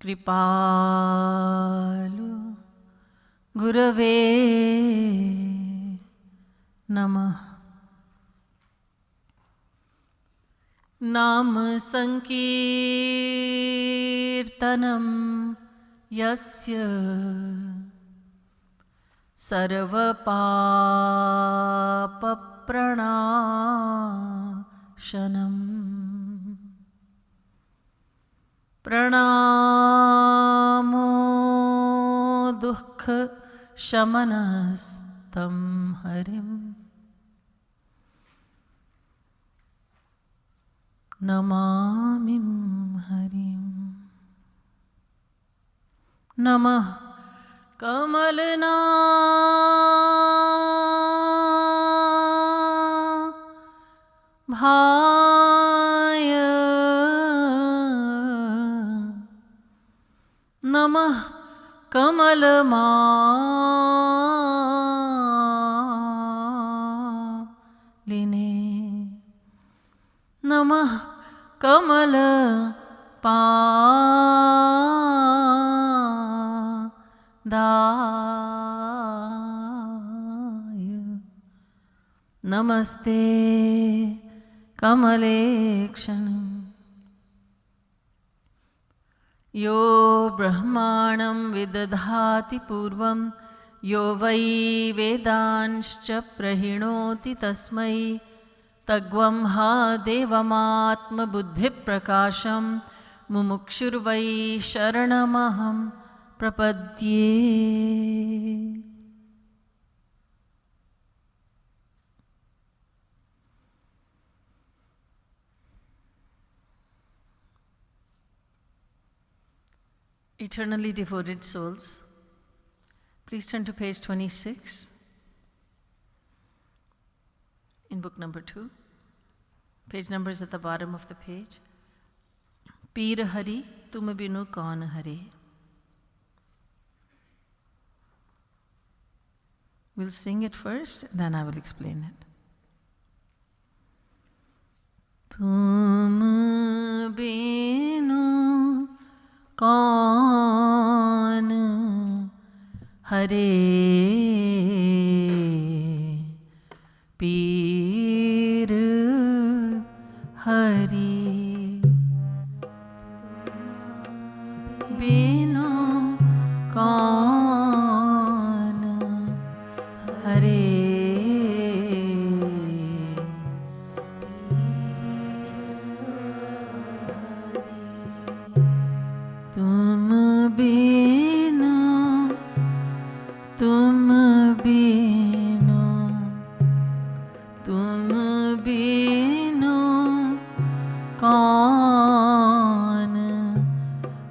कृपालु गुरवे नमः। नाम संकीर्तनं यस्य सर्वपापप्रणाशनम् प्रणामो दुःखशमनस्तं हरिं नमामि हरिं। नमः कमलनाभाय नमः कमलमालिने नमः कमलपादाय नमस्ते कमलेक्षण। यो ब्रह्माणं विदधाति पूर्वं यो वै वेदांश्च प्रहिणोति तस्मै तग्वं हा देवमात्मबुद्धिप्रकाशं मुमुक्षुर्वै शरणमहं प्रपद्ये। Eternally devoted souls, please turn to page 26 in book number 2. Page number is at the bottom of the page. Peer Hari, tum binu kaun Hari. We'll sing it first, then I will explain it. Tum binu कौन हरे पीर हरि बिनु कौन हरे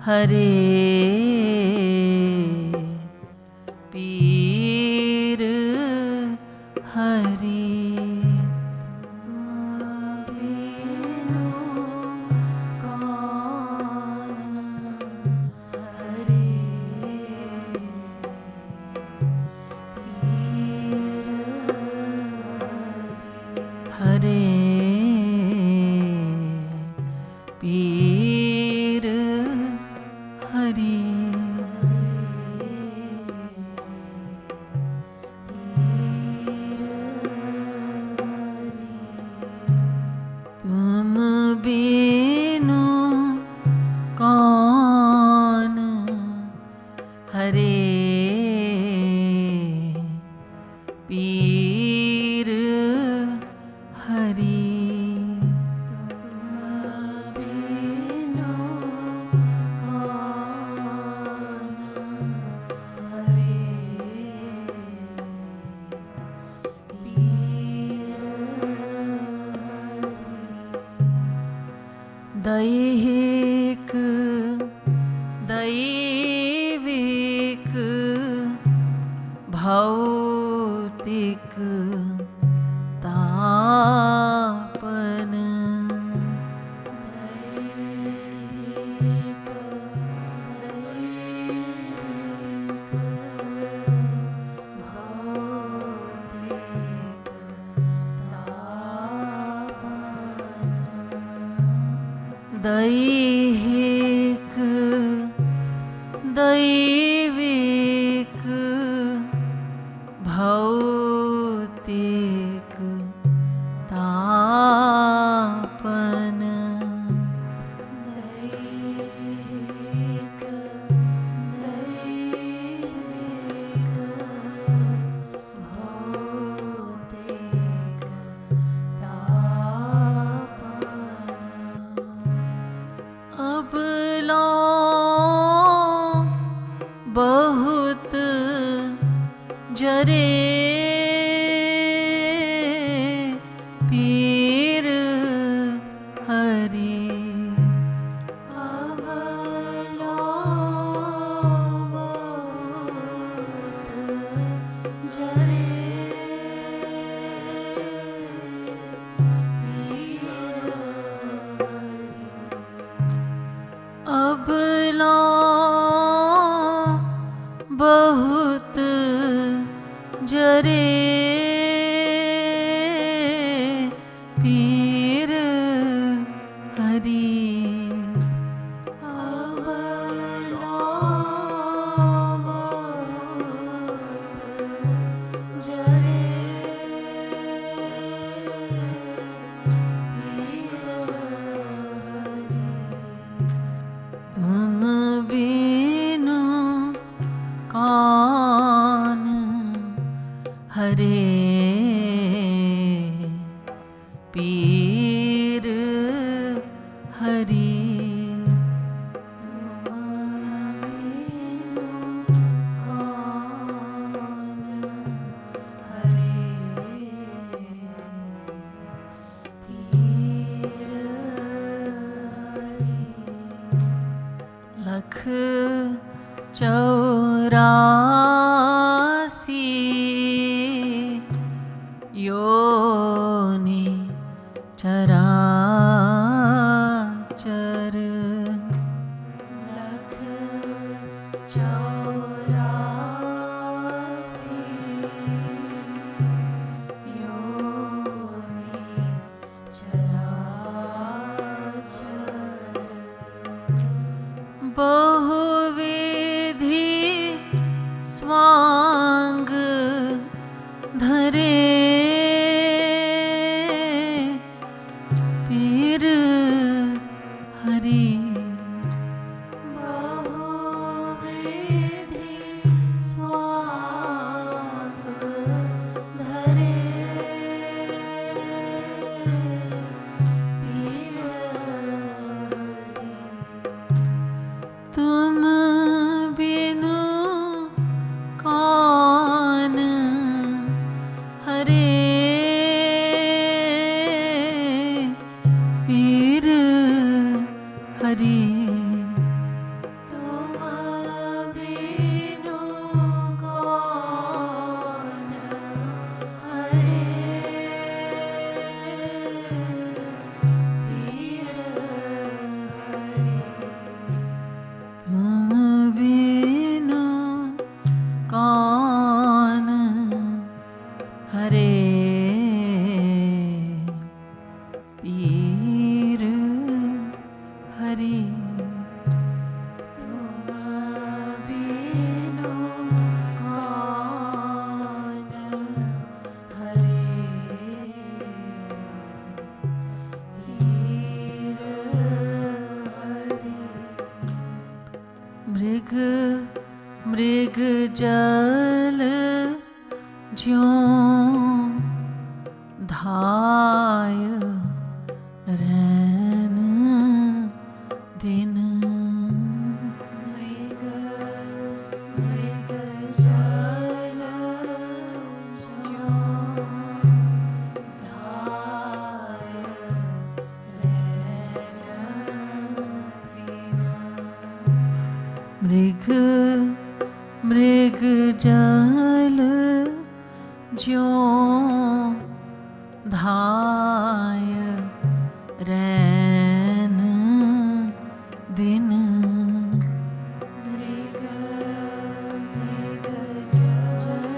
हरे पीर हरि हरे पीर हरि तुम बिनु कौन हरे पीर हरि दैहिक दैविक भौतिक तापन दैहिक दैविक भौतिक तापन दैहिक भौतिक तापन बहुत जरे पीर हरि अब लो बहुत जरे पीर हरि अब लो बहुत जरे पीर हरि अब लो बहुत जरे पीर हरि तुम बिनु कौन हरे पीर हरि तुम बिनु कौन हरे पीर हरि लख 84 योनि चराचर लख 84 योनि चराचर बहुविधि स्वांग धरे पीर हरि बहुविधि स्वांग धरे पीर हरि तुम बिनु कौन हरे पीर हरि तुम बिनु कौन हरे पीर हरि तुम बिनु कौन हरे पीर हरि तुम बिनु कौन हरे पीर हरि मृग मृग जल ज्यों धाय रैन दिन मृग मृग जल ज्यों धाय रैन दिन मृग मृग जल ज्यों धाय रैन दिन मृग मृग जल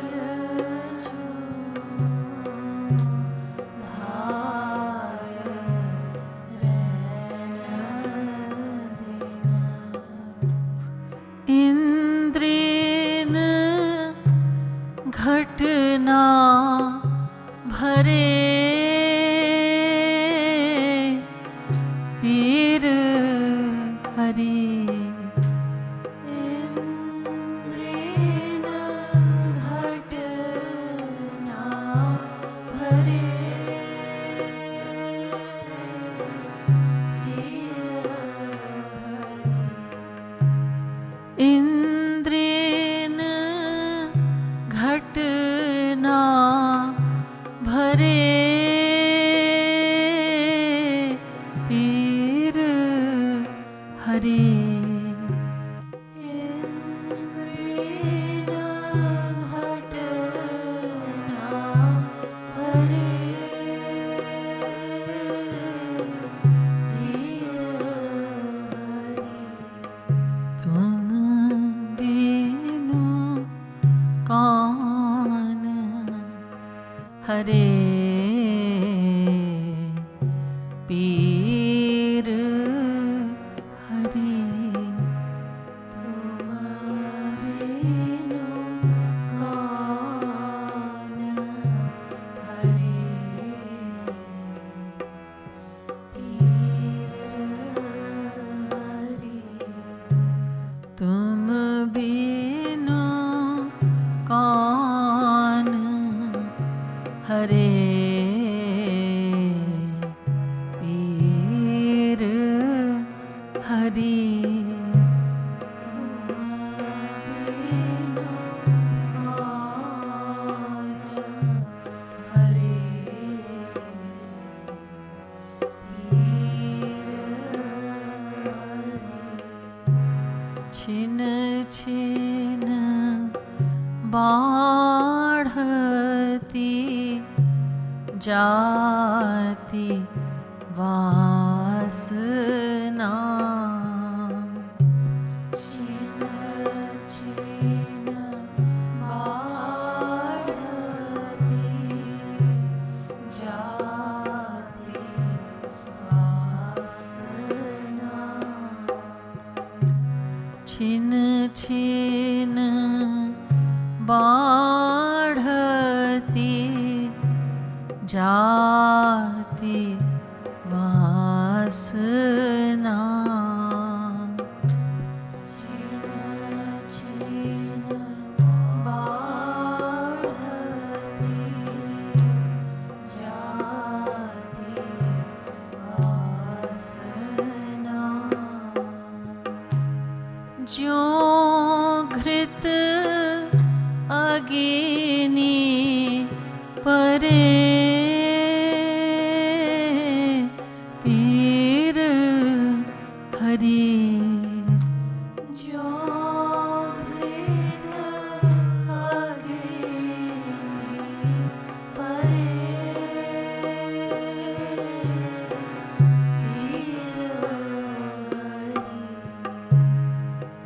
धाय रैन दिन इंद्रिन घटना हरे पीर हरि इंद्रेन घट ना भरे पीर हरि हरे पीर हरि तुम बिनु कौन हरे पीर हरि तुम बिनु कौन हरे पीर हरि छिन छिन बाढ़ती जाति वासना छिन छिन बाढ़ती जाति वासना छिन छिन बाढ़ती जाति वासना छिन छिन बाढ़ती जाति वासना ज्यों घृत अग्नि परे पीर हरि ज्यों घृत अग्नि परे पीर हरि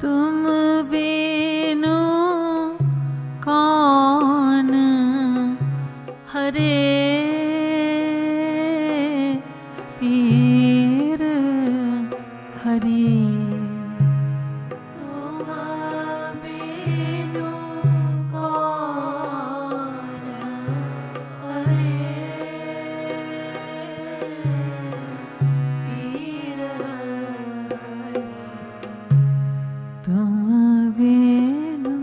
तुम बिनु कौन हरे पीर हरि तुम बिनु कौन हरे पीर हरि तुम बिनु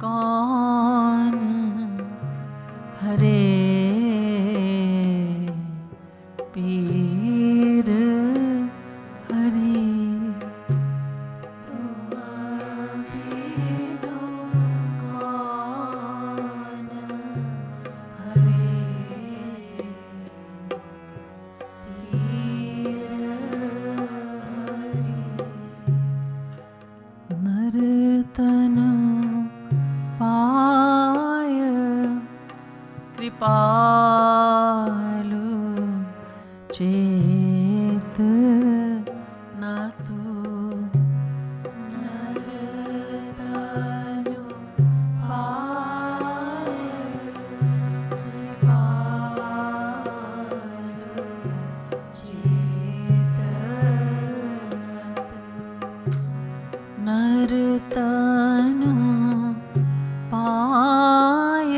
कौन हरे पीर हरि तुम बिनु कौन हरे पीर हरि नरतनु पाय कृपालु चेत न तू नरतनु पाय कृपालु चेत न तू नरतनु पाय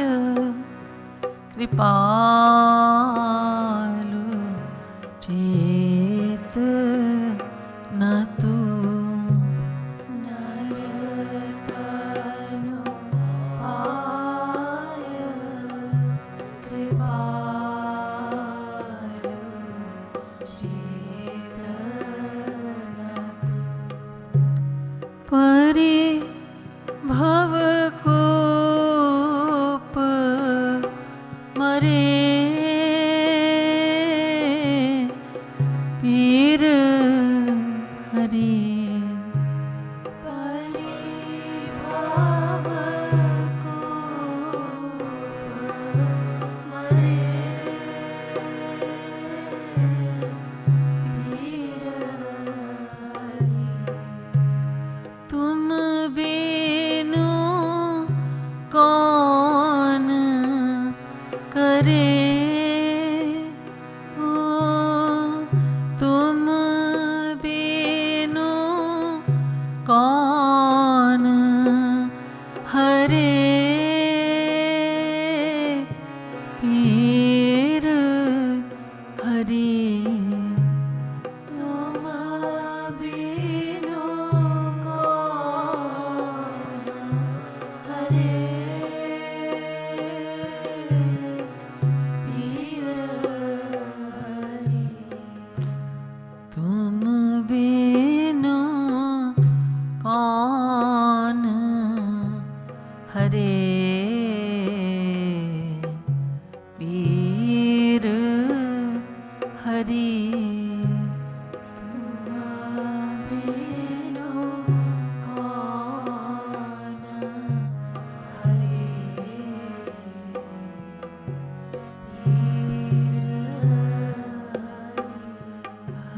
कृपालु चेत न तू नरतनु पाय कृपालु चेत न तू परे भव कोप मरे पीर हरि परे भव कोप मरे पीर हरि तुम बिनु कौन करे ओ तुम बिनु कौन हरे पीर हरि तुम बिनु कौन हरे पीर हरि तुम बिनु कौन हरे पीर हरि तुम बिनु कौन हरे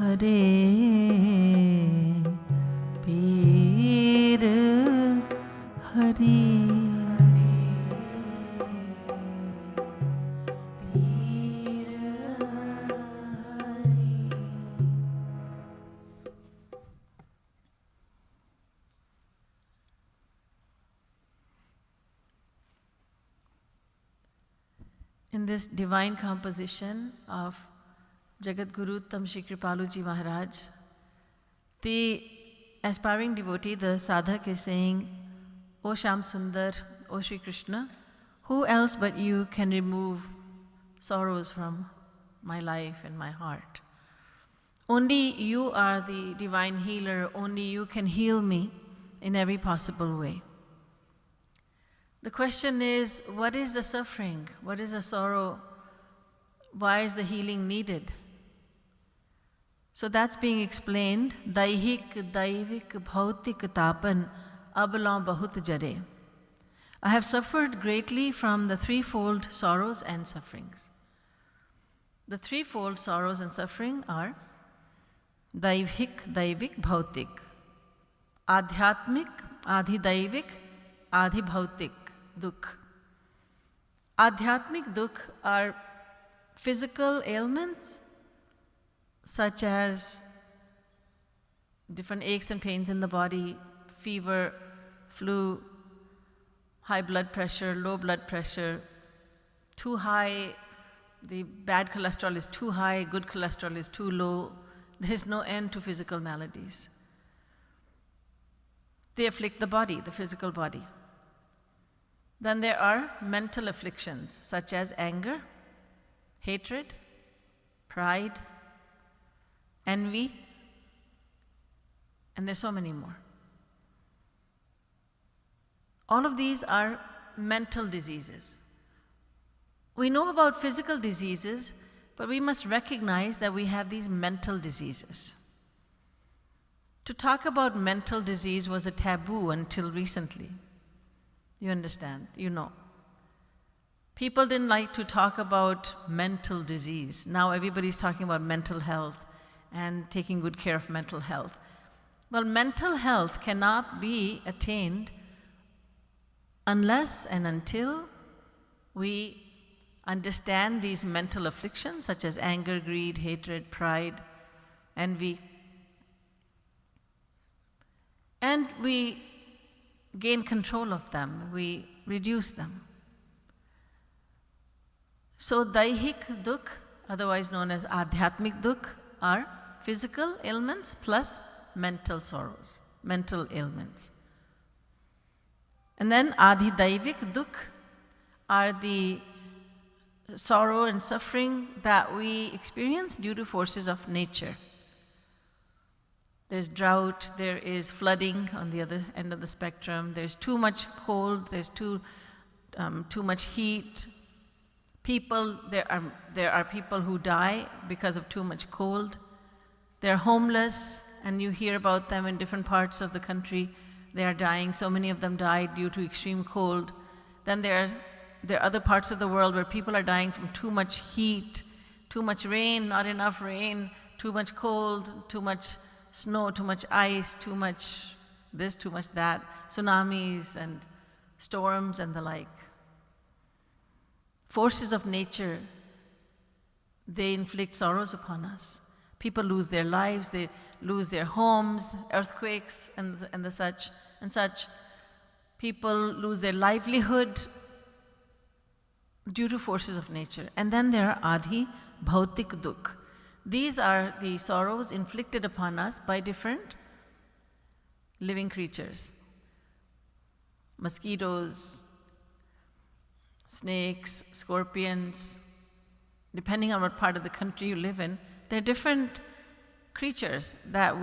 हरे पीर हरि पीर Hari In this divine composition of Jagat Guru Tam Shri Kripaluji Maharaj, the aspiring devotee, the sadhak, is saying, O Sham Sundar, O Shri Krishna, who else but you can remove sorrows from my life and my heart? Only you are the divine healer, only you can heal me in every possible way. The question is, what is the suffering? What is the sorrow? Why is the healing needed? So that's being explained. Daihik, daivik, bhautik tapan, ablan bahut jare. I have suffered greatly from the threefold sorrows and sufferings. The threefold sorrows and suffering are daivik, daivik, bhautik. Adhyatmik, adhidaivik, adhibhautik, dukh. Adhyatmik dukh are physical ailments such as different aches and pains in the body, fever, flu, high blood pressure, low blood pressure, too high, the bad cholesterol is too high, good cholesterol is too low. There is no end to physical maladies. They afflict the body, the physical body. Then there are mental afflictions such as anger, hatred, pride, envy, and there's so many more. All of these are mental diseases. We know about physical diseases, but we must recognize that we have these mental diseases. To talk about mental disease was a taboo until recently. You understand? You know. People didn't like to talk about mental disease. Now everybody's talking about mental health and taking good care of mental health. Well, mental health cannot be attained unless and until we understand these mental afflictions such as anger, greed, hatred, pride, envy, and we gain control of them, we reduce them. So daihik dukh, otherwise known as adhyatmik dukh, are physical ailments plus mental sorrows, mental ailments. And then adhidaivik dukh are the sorrow and suffering that we experience due to forces of nature. There's drought, there is flooding on the other end of the spectrum, there's too much cold, there's too much heat. There are people who die because of too much cold. They're homeless, and you hear about them in different parts of the country. They are dying. So many of them died due to extreme cold. Then there are other parts of the world where people are dying from too much heat, too much rain, not enough rain, too much cold, too much snow, too much ice, too much this, too much that, tsunamis and storms and the like. Forces of nature, they inflict sorrows upon us. People lose their lives, they lose their homes, earthquakes and such. People lose their livelihood due to forces of nature. And then there are adhi bhautik dukh. These are the sorrows inflicted upon us by different living creatures. Mosquitoes, snakes, scorpions, depending on what part of the country you live in, there are different creatures that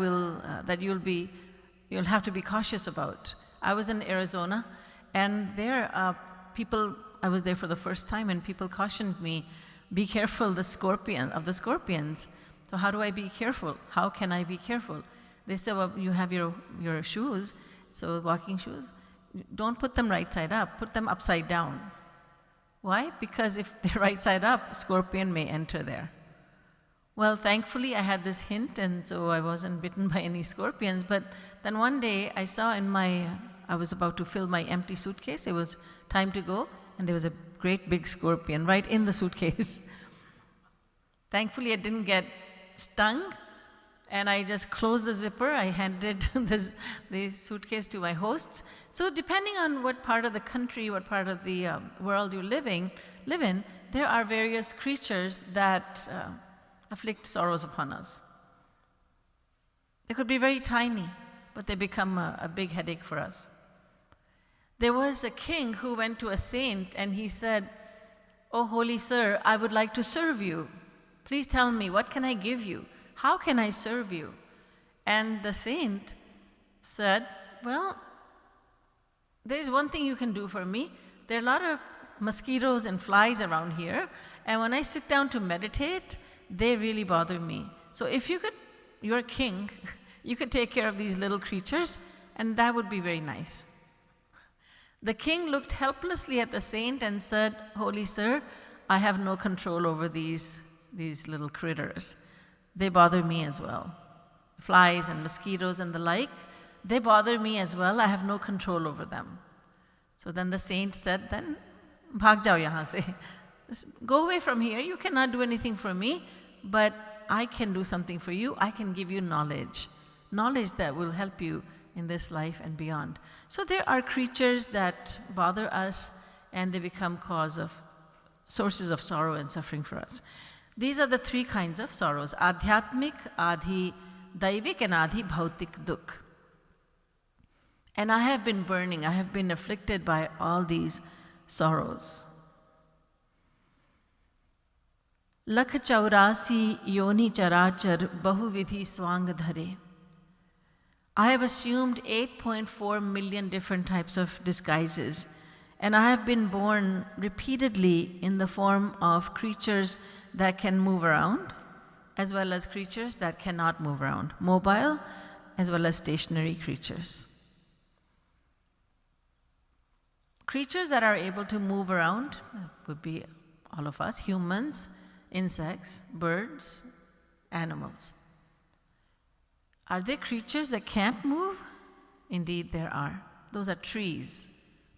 you'll have to be cautious about. I was in Arizona, and there I was there for the first time, and people cautioned me, be careful of the scorpions. So how do I be careful? How can I be careful? They said, well, you have your shoes, so walking shoes. Don't put them right side up, put them upside down. Why? Because if they're right side up, scorpion may enter there. Well, thankfully I had this hint, and so I wasn't bitten by any scorpions. But then one day I saw I was about to fill my empty suitcase, it was time to go, and there was a great big scorpion right in the suitcase. Thankfully I didn't get stung, and I just closed the zipper. I handed the suitcase to my hosts. So depending on what part of the country, what part of the world you live in, there are various creatures that afflict sorrows upon us. They could be very tiny, but they become a big headache for us. There was a king who went to a saint and he said, "Oh, holy sir, I would like to serve you. Please tell me, what can I give you? How can I serve you?" And the saint said, "Well, there's one thing you can do for me. There are a lot of mosquitoes and flies around here, and when I sit down to meditate, they really bother me. So if you're a king, you could take care of these little creatures, and that would be very nice." The king looked helplessly at the saint and said, "Holy sir, I have no control over these little critters. They bother me as well. Flies and mosquitoes and the like, they bother me as well. I have no control over them." So then the saint said, "Then bhag jao yahan se. Go away from here. You cannot do anything for me, but I can do something for you. I can give you knowledge that will help you in this life and beyond." So there are creatures that bother us, and they become sources of sorrow and suffering for us. These are the three kinds of sorrows: adhyatmik, adhi daivik, and adhi bhautik dukh. And I have been burning, I have been afflicted by all these sorrows. Lakh chaurasi yoni charachar bahuvidhi swang dhare. I have assumed 8.4 million different types of disguises, and I have been born repeatedly in the form of creatures that can move around, as well as creatures that cannot move around, mobile as well as stationary creatures. Creatures that are able to move around would be all of us, humans, insects, birds, animals. Are there creatures that can't move? Indeed, there are. Those are trees,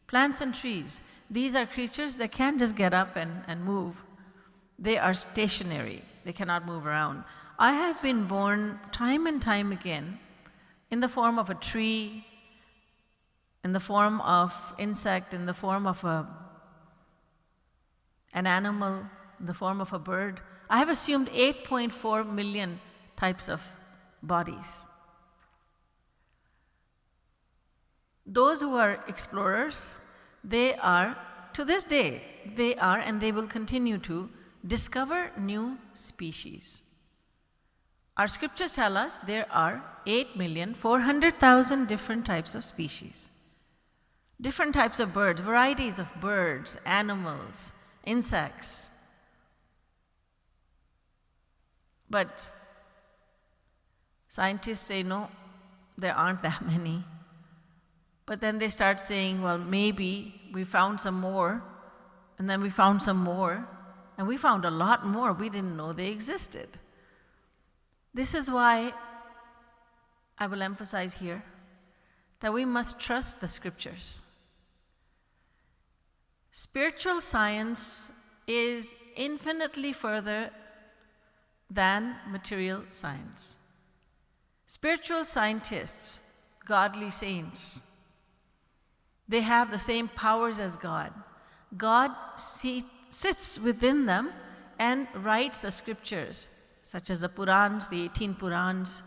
plants and trees. These are creatures that can't just get up and move. They are stationary. They cannot move around. I have been born time and time again in the form of a tree, in the form of insect, in the form of an animal in the form of a bird. I have assumed 8.4 million types of bodies. Those who are explorers, they are, to this day, they are and they will continue to discover new species. Our scriptures tell us there are 8,400,000 different types of species. Different types of birds, varieties of birds, animals, insects. But scientists say, no, there aren't that many. But then they start saying, well, maybe we found some more, and then we found some more, and we found a lot more we didn't know they existed. This is why I will emphasize here that we must trust the scriptures. Spiritual science is infinitely further than material science. Spiritual scientists, godly saints, they have the same powers as God. God sits within them and writes the scriptures, such as the Purans, the 18 Purans,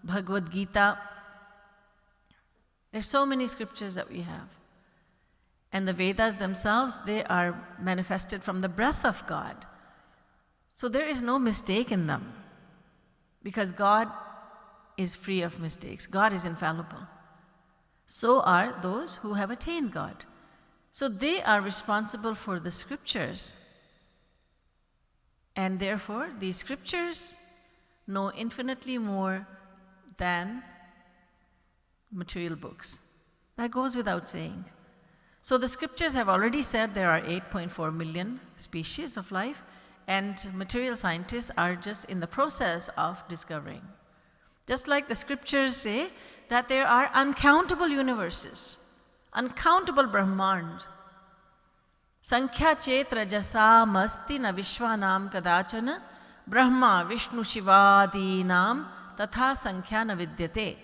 Bhagavad Gita. There's so many scriptures that we have. And the Vedas themselves, they are manifested from the breath of God. So there is no mistake in them, because God is free of mistakes. God is infallible. So are those who have attained God. So they are responsible for the scriptures. And therefore, these scriptures know infinitely more than material books. That goes without saying. So the scriptures have already said there are 8.4 million species of life, and material scientists are just in the process of discovering. Just like the scriptures say that there are uncountable universes, uncountable Brahmand. Sankhya chetra jasa masti na vishwanam kadachana Brahma Vishnu Shivadinam tatha sankhya na vidyate.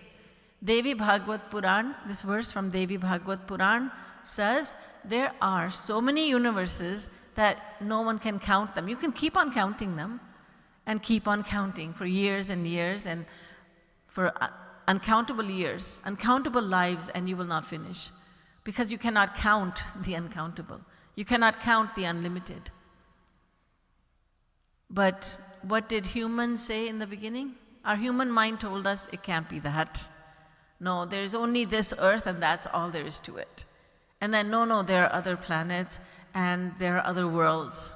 Devi Bhagavad Puran, this verse from Devi Bhagavad Puran says there are so many universes that no one can count them. You can keep on counting them and keep on counting for years and years and for uncountable years, uncountable lives, and you will not finish, because you cannot count the uncountable. You cannot count the unlimited. But what did humans say in the beginning? Our human mind told us it can't be that. No, there is only this earth and that's all there is to it. And then, no, there are other planets and there are other worlds.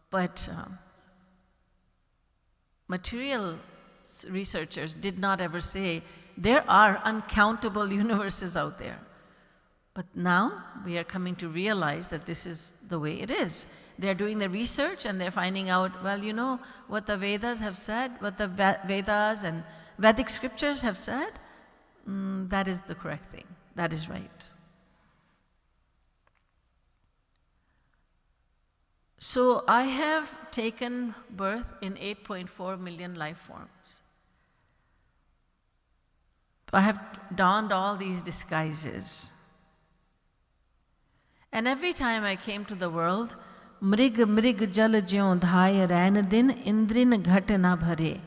But material researchers did not ever say there are uncountable universes out there. But now we are coming to realize that this is the way it is. They're doing the research and they're finding out, well, you know, what the Vedas have said, what the Vedas and Vedic scriptures have said, that is the correct thing. That is right. So I have taken birth in 8.4 million life forms. I have donned all these disguises. And every time I came to the world, mrig jal jyon dhaya rain din indrin ghat na bhare,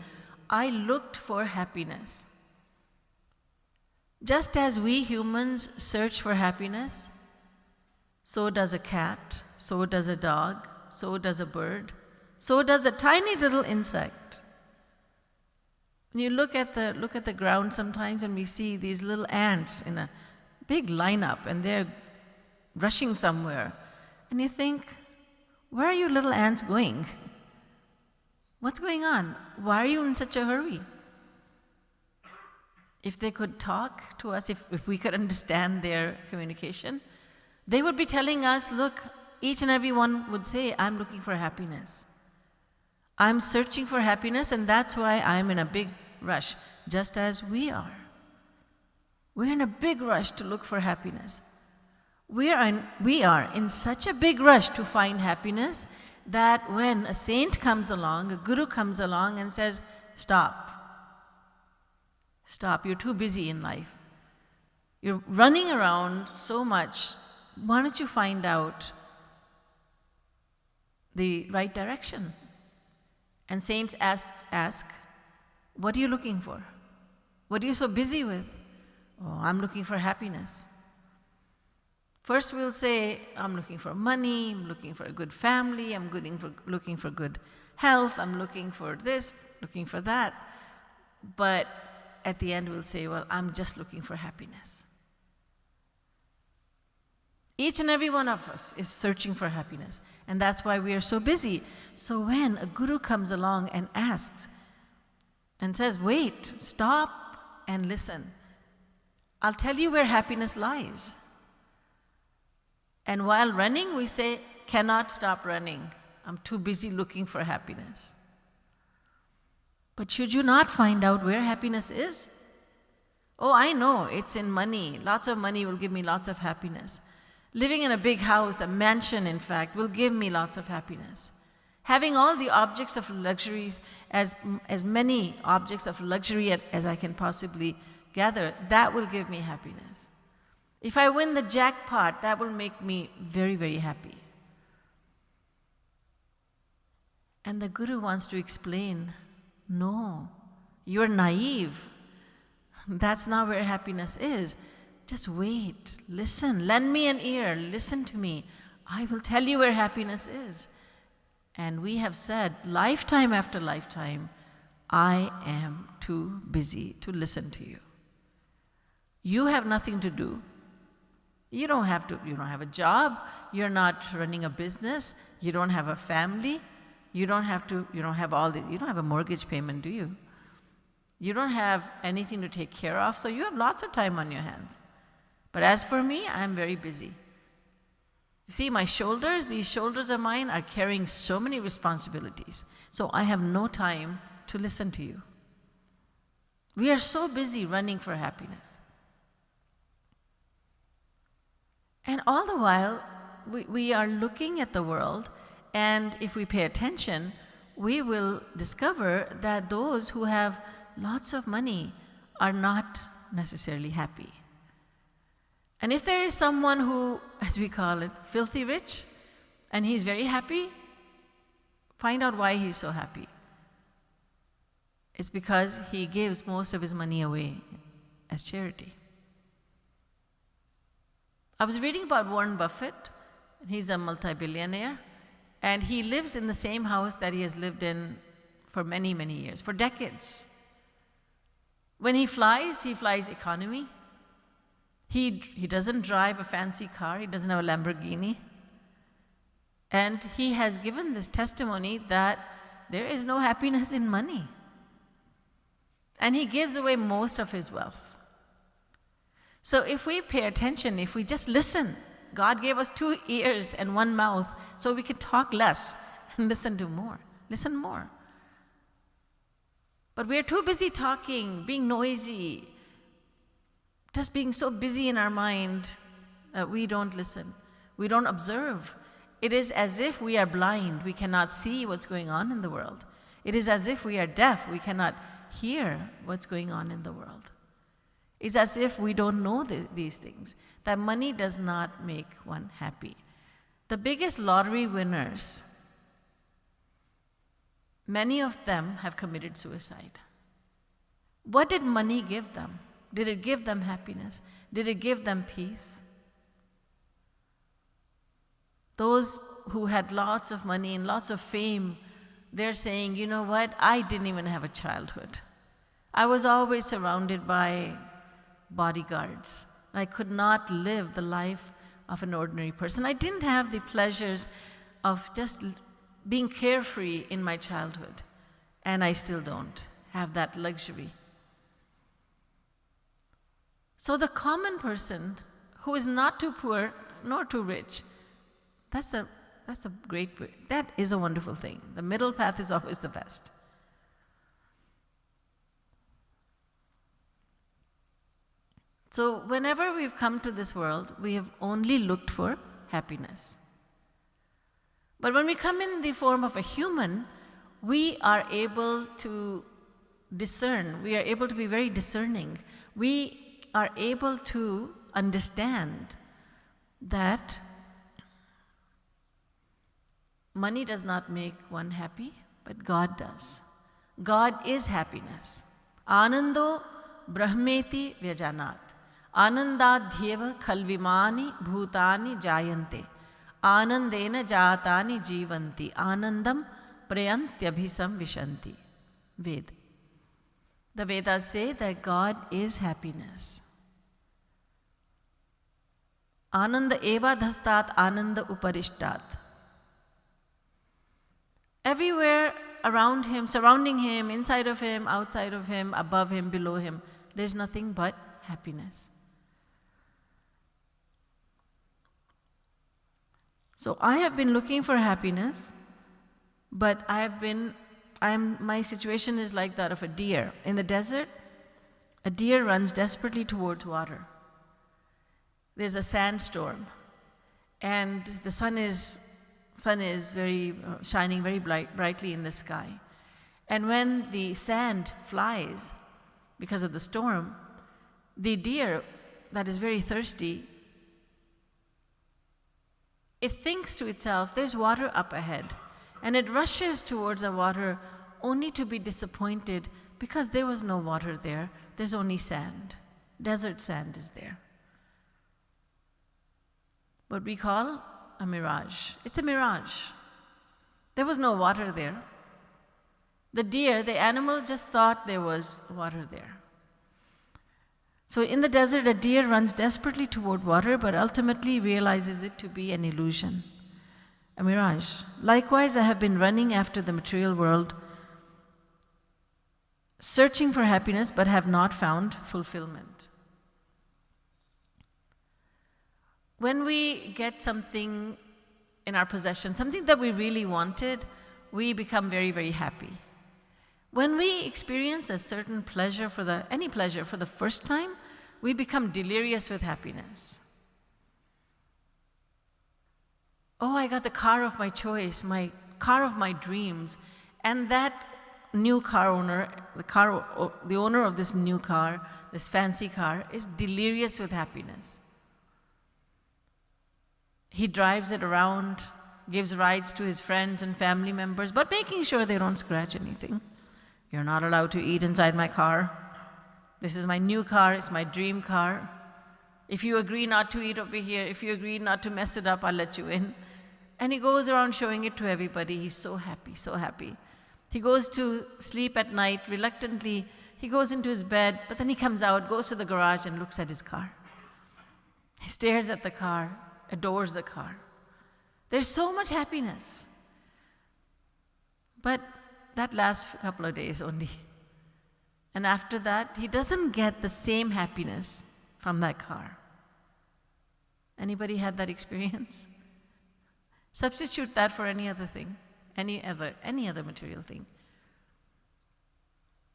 I looked for happiness. Just as we humans search for happiness, so does a cat, so does a dog, so does a bird, so does a tiny little insect. When you look at the ground sometimes and we see these little ants in a big lineup and they're rushing somewhere, and you think, where are you little ants going? What's going on? Why are you in such a hurry? If they could talk to us, if we could understand their communication, they would be telling us, look, each and every one would say, I'm looking for happiness. I'm searching for happiness, and that's why I'm in a big rush, just as we are. We're in a big rush to look for happiness. We are in such a big rush to find happiness that when a saint comes along, a guru comes along and says, stop. Stop, you're too busy in life. You're running around so much. Why don't you find out the right direction. And saints ask, what are you looking for? What are you so busy with? Oh, I'm looking for happiness. First we'll say, I'm looking for money, I'm looking for a good family, I'm looking for good health, I'm looking for this, looking for that. But at the end we'll say, well, I'm just looking for happiness. Each and every one of us is searching for happiness, and that's why we are so busy. So when a guru comes along and asks and says, wait, stop and listen, I'll tell you where happiness lies. And while running, we say, cannot stop running. I'm too busy looking for happiness. But should you not find out where happiness is? Oh, I know, it's in money. Lots of money will give me lots of happiness. Living in a big house, a mansion in fact, will give me lots of happiness. Having all the objects of luxuries, as many objects of luxury as I can possibly gather, that will give me happiness. If I win the jackpot, that will make me very, very happy. And the Guru wants to explain, no, you're naive. That's not where happiness is. Just wait, listen, lend me an ear, listen to me. I will tell you where happiness is. And we have said, lifetime after lifetime, I am too busy to listen to you. You have nothing to do. You don't have a job, you're not running a business, you don't have a family, you don't have a mortgage payment, do you? You don't have anything to take care of, so you have lots of time on your hands. But as for me, I'm very busy. You see, my shoulders, these shoulders of mine are carrying so many responsibilities, so I have no time to listen to you. We are so busy running for happiness. And all the while, we are looking at the world, and if we pay attention, we will discover that those who have lots of money are not necessarily happy. And if there is someone who, as we call it, filthy rich, and he's very happy, find out why he's so happy. It's because he gives most of his money away as charity. I was reading about Warren Buffett. He's a multi-billionaire, and he lives in the same house that he has lived in for many, many years, for decades. When he flies economy. He doesn't drive a fancy car, he doesn't have a Lamborghini. And he has given this testimony that there is no happiness in money. And he gives away most of his wealth. So if we pay attention, if we just listen, God gave us 2 ears and 1 mouth so we can talk less and listen more. Listen more. But we're too busy talking, being noisy, just being so busy in our mind that we don't listen. We don't observe. It is as if we are blind. We cannot see what's going on in the world. It is as if we are deaf. We cannot hear what's going on in the world. It's as if we don't know these things, that money does not make one happy. The biggest lottery winners, many of them have committed suicide. What did money give them? Did it give them happiness? Did it give them peace? Those who had lots of money and lots of fame, they're saying, you know what, I didn't even have a childhood. I was always surrounded by bodyguards. I could not live the life of an ordinary person. I didn't have the pleasures of just being carefree in my childhood, and I still don't have that luxury. So the common person who is not too poor nor too rich, that's a great, that is a wonderful thing. The middle path is always the best. So whenever we've come to this world, we have only looked for happiness. But when we come in the form of a human, we are able to discern. We are able to be very discerning. We are able to understand that Money does not make one happy, but God does. God is happiness. Anando brahmeti vyajanat. Anandadhyeva khalvimani bhutani jayante. Anandena jatani jivanti. Anandam prayantyabhisam vishanti. Ved. The Vedas say that God is happiness. Ananda eva dhastat ananda uparishtat. Everywhere around him, surrounding him, inside of him, outside of him, above him, below him, there's nothing but happiness. So I have been looking for happiness, but my situation is like that of a deer. In the desert, a deer runs desperately towards water. There's a sandstorm, and the sun is shining very brightly in the sky. And when the sand flies because of the storm, the deer that is very thirsty, it thinks to itself, there's water up ahead. And it rushes towards the water only to be disappointed because there was no water there. There's only sand. Desert sand is there. What we call a mirage. It's a mirage. There was no water there. The deer, the animal, just thought there was water there. So in the desert, a deer runs desperately toward water, but ultimately realizes it to be an illusion, a mirage. Likewise, I have been running after the material world, searching for happiness, but have not found fulfillment. When we get something in our possession, something that we really wanted, we become very, very happy. When we experience a certain pleasure any pleasure for the first time, we become delirious with happiness. Oh, I got the car of my choice, my car of my dreams, and that new car owner, the owner of this new car, this fancy car, is delirious with happiness. He drives it around, gives rides to his friends and family members, but making sure they don't scratch anything. You're not allowed to eat inside my car. This is my new car, it's my dream car. If you agree not to eat over here, if you agree not to mess it up, I'll let you in. And he goes around showing it to everybody. He's so happy, so happy. He goes to sleep at night, reluctantly. He goes into his bed, but then he comes out, goes to the garage and looks at his car. He stares at the car, adores the car. There's so much happiness. But that lasts a couple of days only. And after that, he doesn't get the same happiness from that car. Anybody had that experience? Substitute that for any other thing, any other material thing.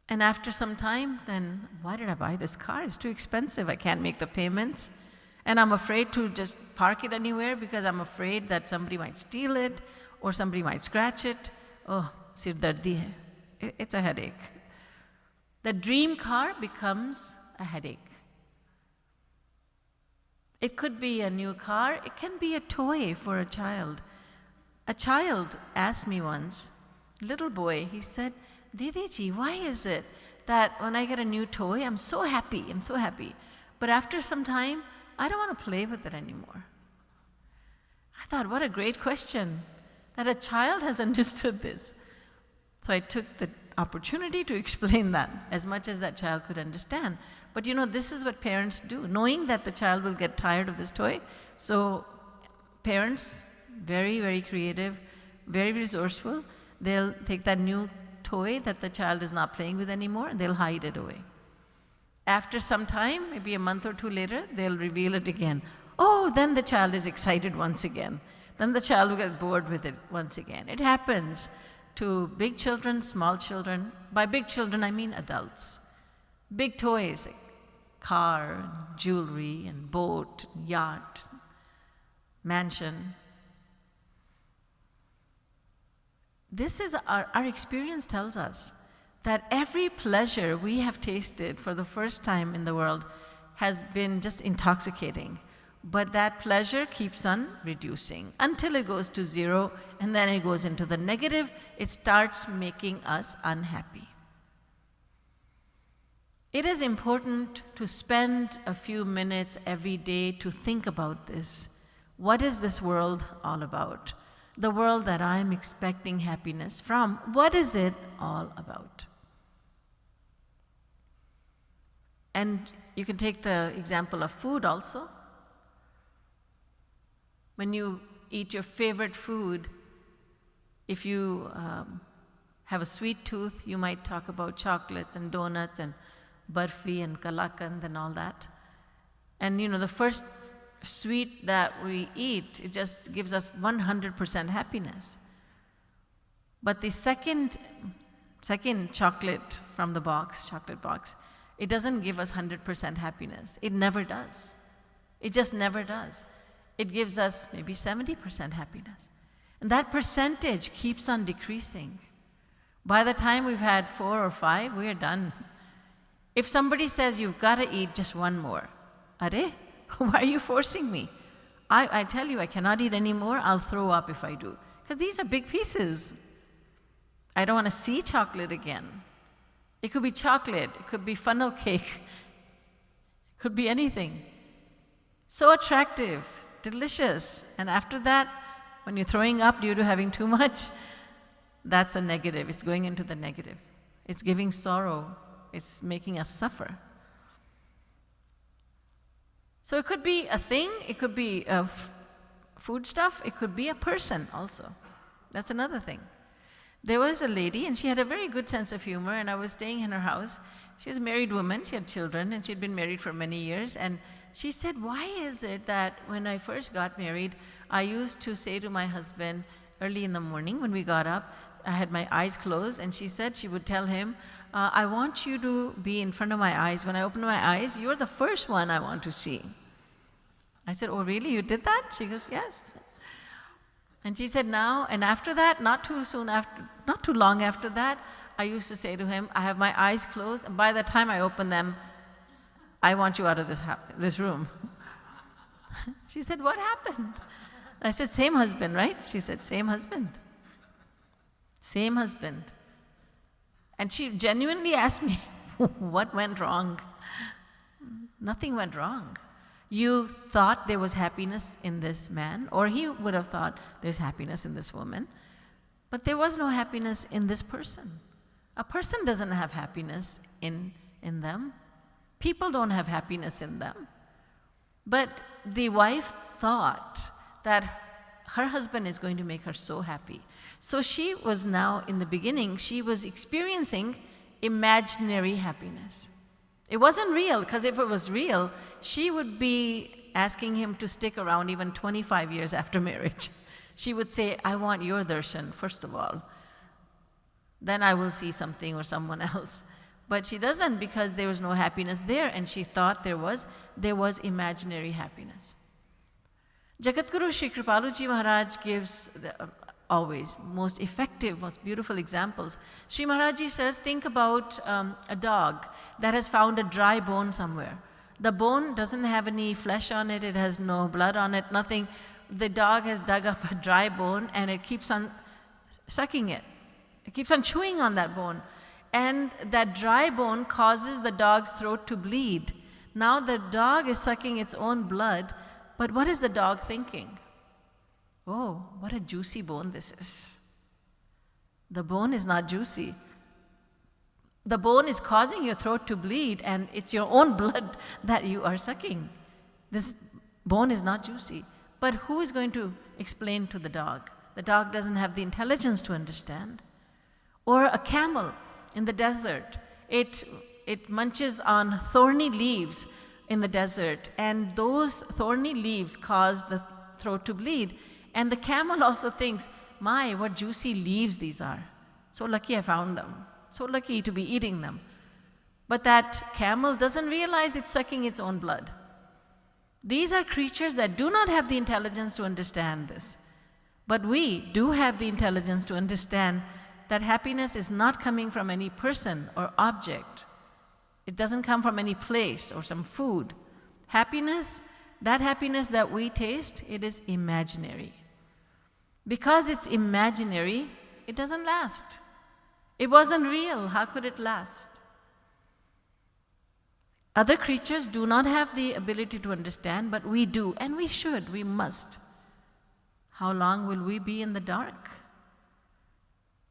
And after some time, then why did I buy this car? It's too expensive. I can't make the payments. And I'm afraid to just park it anywhere because I'm afraid that somebody might steal it or somebody might scratch it. Oh, sir dardi hai. It's a headache. The dream car becomes a headache. It could be a new car. It can be a toy for a child. A child asked me once, little boy, he said, Didi ji, why is it that when I get a new toy, I'm so happy, but after some time, I don't want to play with it anymore. I thought, what a great question, that a child has understood this. So I took the opportunity to explain that as much as that child could understand. But you know, this is what parents do, knowing that the child will get tired of this toy. So parents, very, very creative, very resourceful, they'll take that new toy that the child is not playing with anymore and they'll hide it away. After some time, maybe a month or two later, they'll reveal it again. Oh, then the child is excited once again. Then the child will get bored with it once again. It happens to big children, small children. By big children, I mean adults. Big toys, like car, jewelry, and boat, and yacht, mansion. This is our experience tells us that every pleasure we have tasted for the first time in the world has been just intoxicating. But that pleasure keeps on reducing until it goes to zero, and then it goes into the negative. It starts making us unhappy. It is important to spend a few minutes every day to think about this. What is this world all about? The world that I am expecting happiness from, what is it all about? And you can take the example of food also. When you eat your favorite food, if you have a sweet tooth, you might talk about chocolates and donuts and barfi and kalakand and all that. And the first sweet that we eat, it just gives us 100% happiness. But the second chocolate from the chocolate box, it doesn't give us 100% happiness. It never does. It just never does. It gives us maybe 70% happiness. And that percentage keeps on decreasing. By the time we've had 4 or 5, we are done. If somebody says, you've got to eat just one more, are, why are you forcing me? I tell you, I cannot eat any more. I'll throw up if I do. Because these are big pieces. I don't want to see chocolate again. It could be chocolate. It could be funnel cake. It could be anything. So attractive, delicious. And after that, when you're throwing up due to having too much, that's a negative. It's going into the negative. It's giving sorrow. It's making us suffer. So it could be a thing, it could be food stuff, it could be a person also. That's another thing. There was a lady, and she had a very good sense of humor, and I was staying in her house. She was a married woman, she had children, and she'd been married for many years. And she said, why is it that when I first got married, I used to say to my husband early in the morning when we got up, I had my eyes closed, and she said she would tell him, I want you to be in front of my eyes. When I open my eyes, you're the first one I want to see. I said, oh really, you did that? She goes, yes. And she said, now, and after that, not too long after that, I used to say to him, I have my eyes closed, and by the time I open them, I want you out of this room. She said, what happened? I said, same husband, right? She said, same husband. Same husband. And she genuinely asked me, what went wrong? Nothing went wrong. You thought there was happiness in this man, or he would have thought there's happiness in this woman, but there was no happiness in this person. A person doesn't have happiness in them. People don't have happiness in them. But the wife thought that her husband is going to make her so happy. So she was now, in the beginning, she was experiencing imaginary happiness. It wasn't real, because if it was real, she would be asking him to stick around even 25 years after marriage. She would say, I want your darshan, first of all. Then I will see something or someone else. But she doesn't, because there was no happiness there, and she thought there was imaginary happiness. Jagadguru Sri Kripaluji Maharaj gives always most effective, most beautiful examples. Sri Maharajji says, think about a dog that has found a dry bone somewhere. The bone doesn't have any flesh on it, it has no blood on it, nothing. The dog has dug up a dry bone and it keeps on sucking it. It keeps on chewing on that bone. And that dry bone causes the dog's throat to bleed. Now the dog is sucking its own blood, but what is the dog thinking? Oh, what a juicy bone this is. The bone is not juicy. The bone is causing your throat to bleed, and it's your own blood that you are sucking. This bone is not juicy. But who is going to explain to the dog? The dog doesn't have the intelligence to understand. Or a camel in the desert. It munches on thorny leaves in the desert, and those thorny leaves cause the throat to bleed. And the camel also thinks, my, what juicy leaves these are. So lucky I found them. So lucky to be eating them. But that camel doesn't realize it's sucking its own blood. These are creatures that do not have the intelligence to understand this. But we do have the intelligence to understand that happiness is not coming from any person or object. It doesn't come from any place or some food. Happiness that happiness that we taste, it is imaginary. Because it's imaginary, it doesn't last. It wasn't real. How could it last? Other creatures do not have the ability to understand, but we do, and we should, we must. How long will we be in the dark?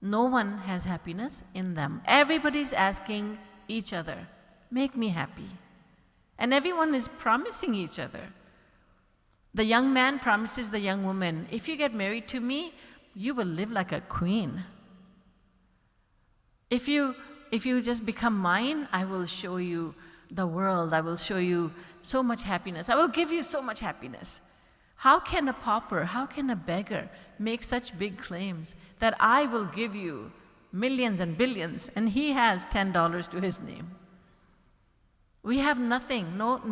No one has happiness in them. Everybody's asking each other, make me happy. And everyone is promising each other. The young man promises the young woman, if you get married to me, you will live like a queen. If you just become mine, I will show you the world. I will show you so much happiness. I will give you so much happiness. How can a pauper, how can a beggar make such big claims that I will give you millions and billions and he has $10 to his name? We have nothing, not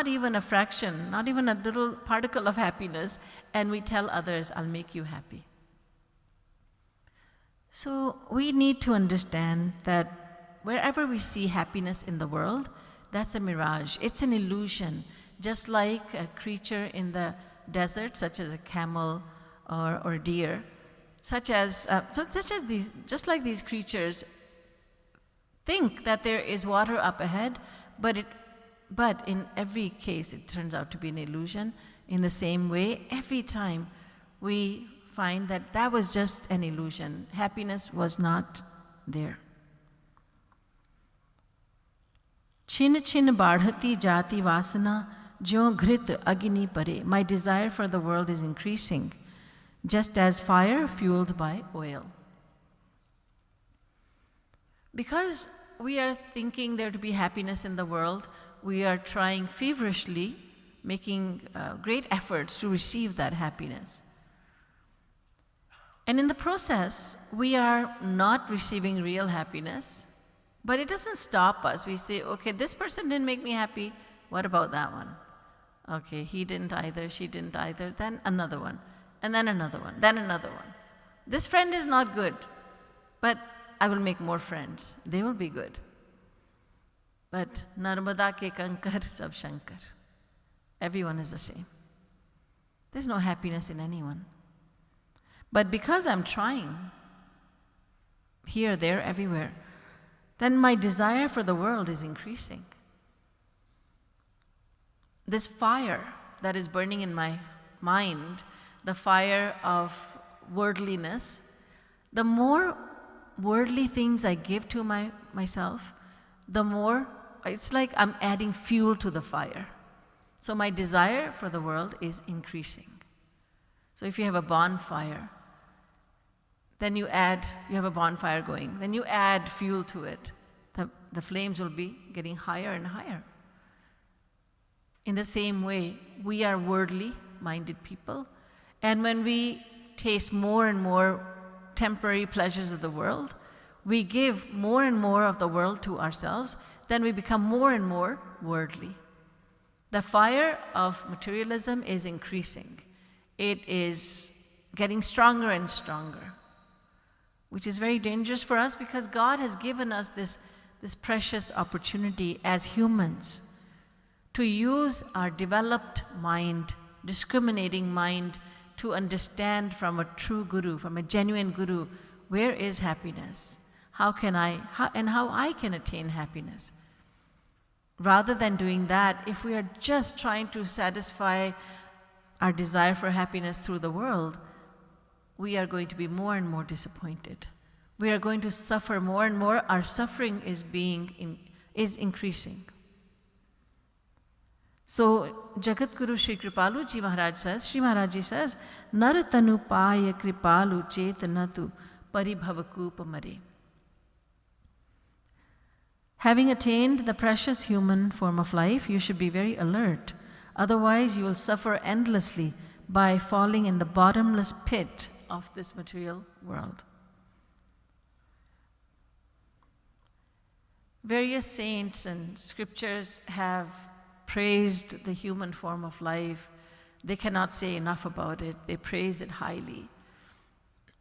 even a fraction, not even a little particle of happiness, and we tell others, I'll make you happy. So we need to understand that wherever we see happiness in the world, that's a mirage. It's an illusion, just like a creature in the desert, such as a camel or deer, just like these creatures think that there is water up ahead, but in every case it turns out to be an illusion. In the same way, every time we find that that was just an illusion. Happiness was not there. Chin chin badhati jati vasana jo ghrit agni pare. My desire for the world is increasing, just as fire fueled by oil. Because we are thinking there to be happiness in the world, we are trying feverishly, making great efforts to receive that happiness. And in the process, we are not receiving real happiness, but it doesn't stop us. We say, okay, this person didn't make me happy. What about that one? Okay, he didn't either, she didn't either. Then another one, and then another one, then another one. This friend is not good, but I will make more friends. They will be good. But Narmada ke kankar sab shankar. Everyone is the same. There's no happiness in anyone. But because I'm trying, here, there, everywhere, then my desire for the world is increasing. This fire that is burning in my mind, the fire of worldliness, the more worldly things I give to myself, the more, it's like I'm adding fuel to the fire. So my desire for the world is increasing. So if you have a bonfire, then you have a bonfire going, then you add fuel to it. The flames will be getting higher and higher. In the same way, we are worldly minded people, and when we taste more and more temporary pleasures of the world, we give more and more of the world to ourselves, then we become more and more worldly. The fire of materialism is increasing. It is getting stronger and stronger, which is very dangerous for us because God has given us this precious opportunity as humans to use our developed mind, discriminating mind, to understand from a true guru, from a genuine guru, where is happiness? How I can attain happiness. Rather than doing that, if we are just trying to satisfy our desire for happiness through the world, we are going to be more and more disappointed. We are going to suffer more and more. Our suffering is increasing. So Jagat Guru Sri Kripalu Ji Maharaj says, Sri Maharaj Ji says, Nar tanu paya kripalu chetanatu paribhavakupa mare. Having attained the precious human form of life, you should be very alert. Otherwise, you will suffer endlessly by falling in the bottomless pit of this material world. Various saints and scriptures have praised the human form of life. They cannot say enough about it. They praise it highly.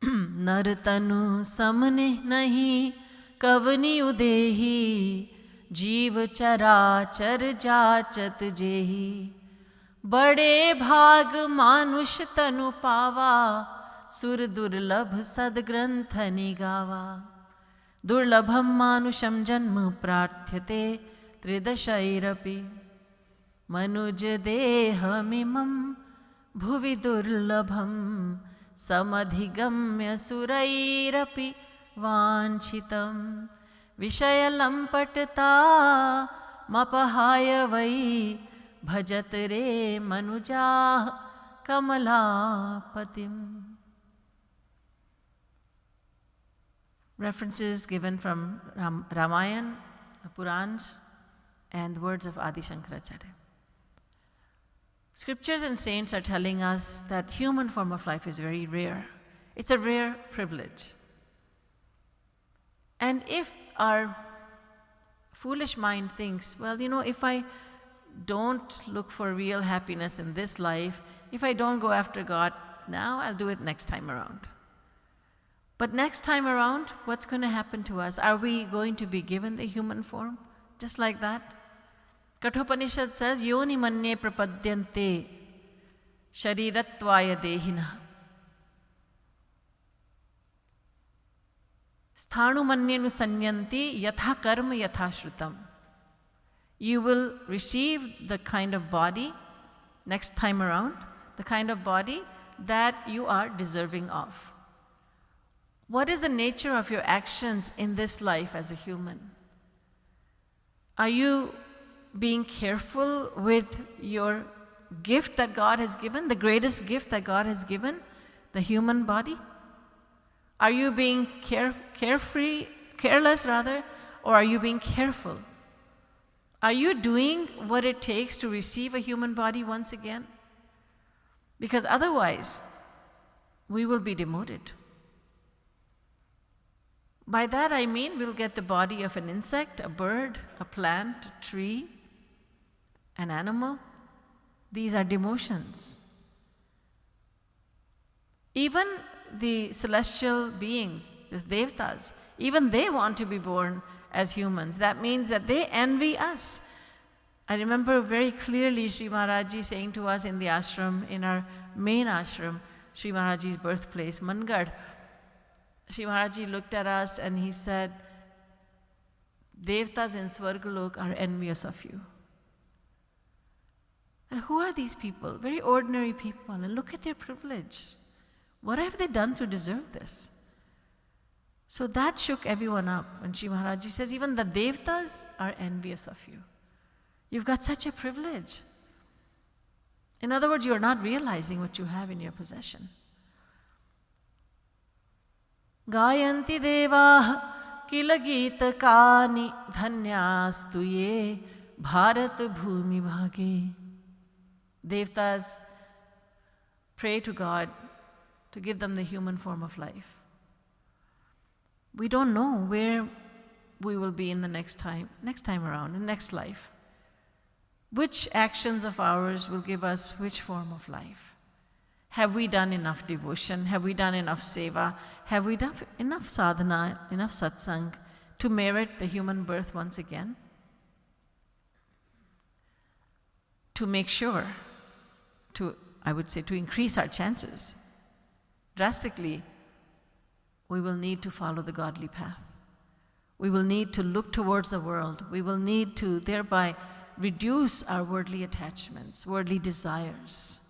Nar tanu samne nahi kavani udehi जीव चराचर जाचत जेहि बड़े भाग मानुष तनु पावा सुर दुर्लभ सद्ग्रंथ निगावा दुर्लभम मानुषम जन्म प्रार्थ्यते त्रिदशैरपि मनुज देहमिमं भुवि दुर्लभम समधिगम्य सुरैरपि वाञ्छितं विषयलम्पटता मपहाय वै भजत रे मनुजाः कमलापतिम्. References given from Ramayana, Purans, and words of Adi Shankaracharya. Scriptures and saints are telling us that human form of life is very rare. It's a rare privilege. And if our foolish mind thinks, well, if I don't look for real happiness in this life, if I don't go after God now, I'll do it next time around. But next time around, what's going to happen to us? Are we going to be given the human form? Just like that? Kathopanishad says, Yoni manye prapadyante sharirattvaya dehina. Sthanu manyenu sanyanti yatha karma yatha shrutam. You will receive the kind of body next time around, the kind of body that you are deserving of. What is the nature of your actions in this life as a human? Are you being careful with your gift that God has given, the greatest gift that God has given, the human body? Are you being careless rather, or are you being careful? Are you doing what it takes to receive a human body once again? Because otherwise, we will be demoted. By that I mean we'll get the body of an insect, a bird, a plant, a tree, an animal. These are demotions. Even the celestial beings, these devtas, even they want to be born as humans. That means that they envy us. I remember very clearly Sri Maharaji saying to us in the ashram, in our main ashram, Sri Maharaji's birthplace, Mangad, Sri Maharaji looked at us and he said, Devtas in Swargalok are envious of you. And who are these people? Very ordinary people. And look at their privilege. What have they done to deserve this? So that shook everyone up. And Sri Maharaji says, even the Devtas are envious of you. You've got such a privilege. In other words, you're not realizing what you have in your possession. Gayanti devah kila geetakani dhanyastu ye bharat bhumi bhage. Devtas pray to God to give them the human form of life. We don't know where we will be in the next time around, in the next life. Which actions of ours will give us which form of life? Have we done enough devotion? Have we done enough seva? Have we done enough sadhana, enough satsang to merit the human birth once again? To make sure, I would say, to increase our chances drastically, we will need to follow the godly path. We will need to look towards the world. We will need to thereby reduce our worldly attachments, worldly desires.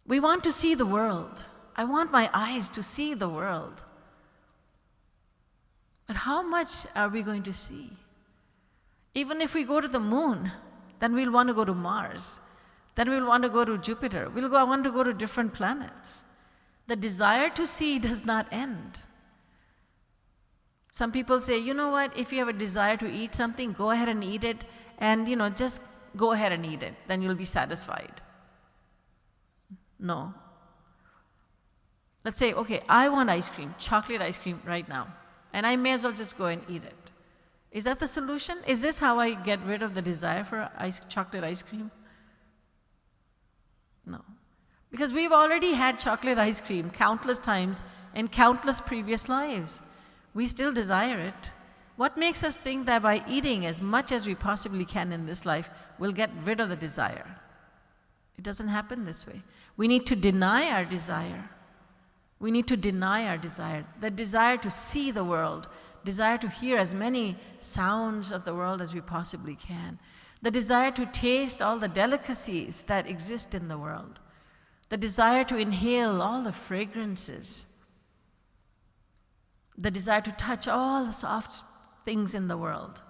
We want to see the world. I want my eyes to see the world. But how much are we going to see? Even if we go to the moon, then we'll want to go to Mars. Then we'll want to go to Jupiter. We'll want to go to different planets. The desire to see does not end. Some people say, you know what, if you have a desire to eat something, go ahead and eat it, and just go ahead and eat it. Then you'll be satisfied. No. Let's say, okay, I want ice cream, chocolate ice cream right now, and I may as well just go and eat it. Is that the solution? Is this how I get rid of the desire for chocolate ice cream? No. Because we've already had chocolate ice cream countless times in countless previous lives. We still desire it. What makes us think that by eating as much as we possibly can in this life, we'll get rid of the desire? It doesn't happen this way. We need to deny our desire. We need to deny our desire. The desire to see the world, desire to hear as many sounds of the world as we possibly can. The desire to taste all the delicacies that exist in the world. The desire to inhale all the fragrances. The desire to touch all the soft things in the world.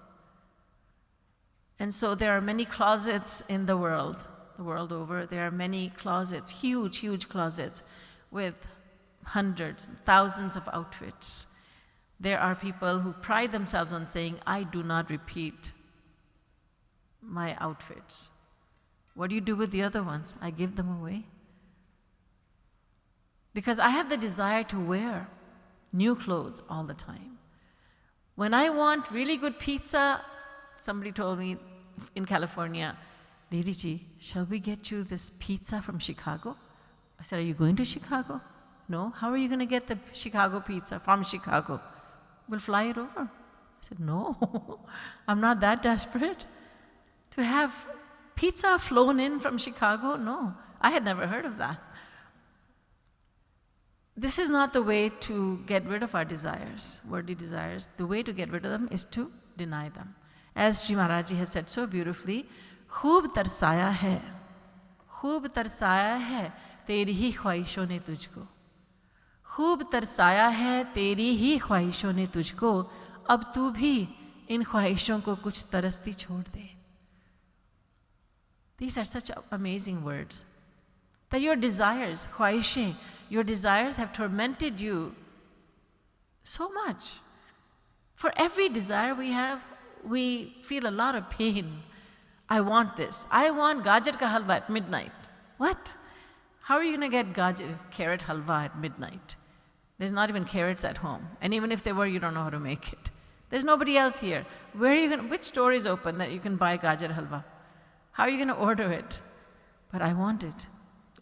And so there are many closets in the world over. There are many closets, huge, huge closets with hundreds, thousands of outfits. There are people who pride themselves on saying, I do not repeat my outfits. What do you do with the other ones? I give them away. Because I have the desire to wear new clothes all the time. When I want really good pizza, somebody told me in California, Devi, shall we get you this pizza from Chicago? I said, are you going to Chicago? No. How are you going to get the Chicago pizza from Chicago? We'll fly it over. I said, no, I'm not that desperate. To have pizza flown in from Chicago? No, I had never heard of that. This is not the way to get rid of our desires, worldly desires. The way to get rid of them is to deny them. As Sri Maharaj Ji has said so beautifully, "Khoob tarsaya hai teri hi khwaishon ne tujhko. Khoob tarsaya hai teri hi khwaishon ne tujhko. Ab tu bhi in khwaishon ko kuch tarasti chhod de." These are such amazing words. That your desires, khwaishein, your desires have tormented you so much. For every desire we have, we feel a lot of pain. I want this. I want gajar ka halwa at midnight. What? How are you going to get carrot halwa at midnight? There's not even carrots at home. And even if there were, you don't know how to make it. There's nobody else here. Which store is open that you can buy gajar halwa? How are you going to order it? But I want it.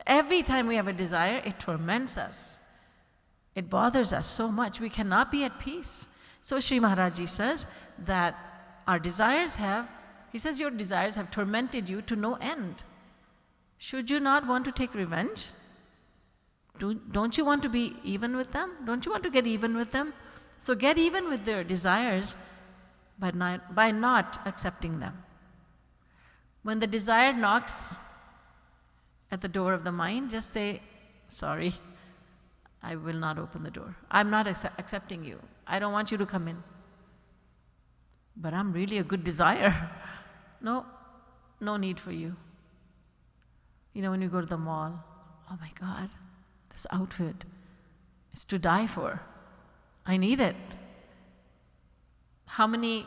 Every time we have a desire, it torments us. It bothers us so much. We cannot be at peace. So Sri Maharaj Ji says that our desires have, he says your desires have tormented you to no end. Should you not want to take revenge? Don't you want to be even with them? Don't you want to get even with them? So get even with their desires by not accepting them. When the desire knocks at the door of the mind, just say, sorry, I will not open the door. I'm not accepting you. I don't want you to come in. But I'm really a good desire. No need for you. You know, when you go to the mall, oh my God, this outfit is to die for. I need it. How many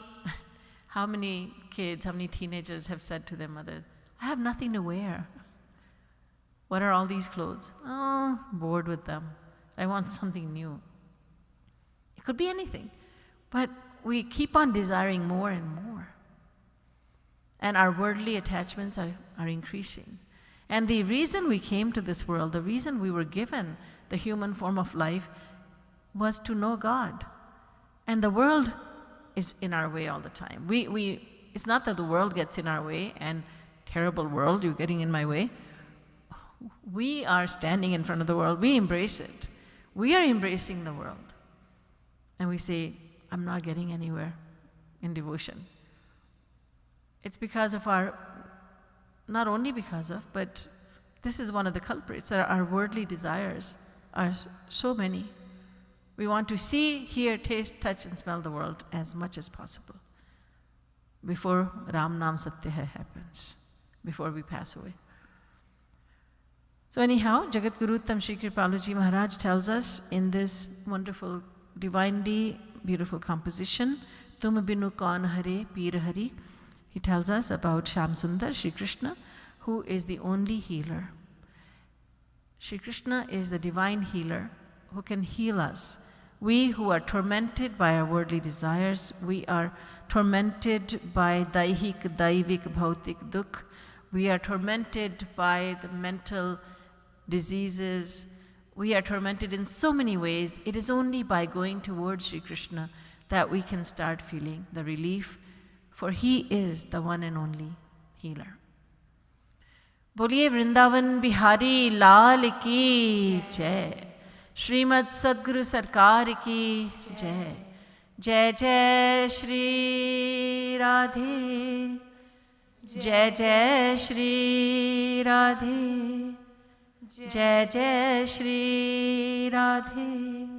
kids, how many teenagers have said to their mother, I have nothing to wear. What are all these clothes? Oh, bored with them. I want something new. It could be anything. But we keep on desiring more and more. And our worldly attachments are increasing. And the reason we came to this world, the reason we were given the human form of life was to know God. And the world is in our way all the time. It's not that the world gets in our way and terrible world, you're getting in my way. We are standing in front of the world. We embrace it. We are embracing the world. And we say, I'm not getting anywhere in devotion. It's because of not only because of, but this is one of the culprits, that our worldly desires are so many. We want to see, hear, taste, touch, and smell the world as much as possible before Ram Nam Satya Hai happens, before we pass away. So anyhow, Jagat Guru Uttam Shri Kripaluji Maharaj tells us in this wonderful, divinely beautiful composition, Tum Binu Kaun Hare Peer Hari, he tells us about Shyam Sundar, Shri Krishna, who is the only healer. Shri Krishna is the divine healer who can heal us. We who are tormented by our worldly desires, we are tormented by daihik, daivik, bhautik, dukh. We are tormented by the mental diseases. We are tormented in so many ways. It is only by going towards Shri Krishna that we can start feeling the relief, for He is the one and only healer. बोलिए वृंदावन बिहारी लाल की जय, श्रीमद् सद्गुरु सरकार की जय। जय जय श्री राधे, जय जय श्री राधे, जय जय श्री राधे।